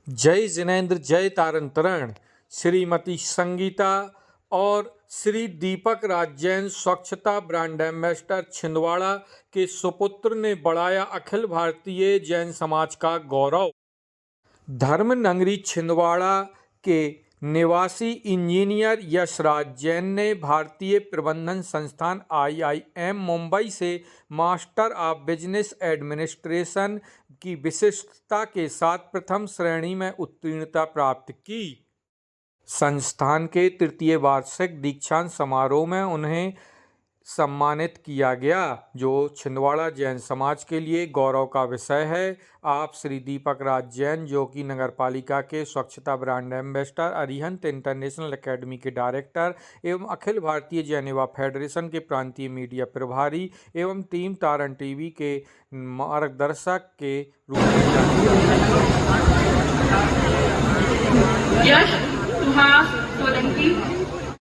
जय जिनेन्द्र, जय तारंतरण। श्रीमती संगीता और श्री दीपक राज जैन स्वच्छता ब्रांड एम्बेसडर छिंदवाड़ा के सुपुत्र ने बढ़ाया अखिल भारतीय जैन समाज का गौरव। धर्म नगरी छिंदवाड़ा के निवासी इंजीनियर यशराज जैन ने भारतीय प्रबंधन संस्थान IIM मुंबई से मास्टर ऑफ बिजनेस एडमिनिस्ट्रेशन की विशिष्टता के साथ प्रथम श्रेणी में उत्तीर्णता प्राप्त की। संस्थान के तृतीय वार्षिक दीक्षांत समारोह में उन्हें सम्मानित किया गया, जो छिंदवाड़ा जैन समाज के लिए गौरव का विषय है। आप श्री दीपक राज जैन, जो कि नगरपालिका के स्वच्छता brand ambassador, Arihant international academy के डायरेक्टर एवं अखिल भारतीय जैन युवा फेडरेशन के प्रांतीय मीडिया प्रभारी एवं टीम तारण टीवी के मार्गदर्शक के रूप में जाने जाते हैं। यश सुहास सोलंकी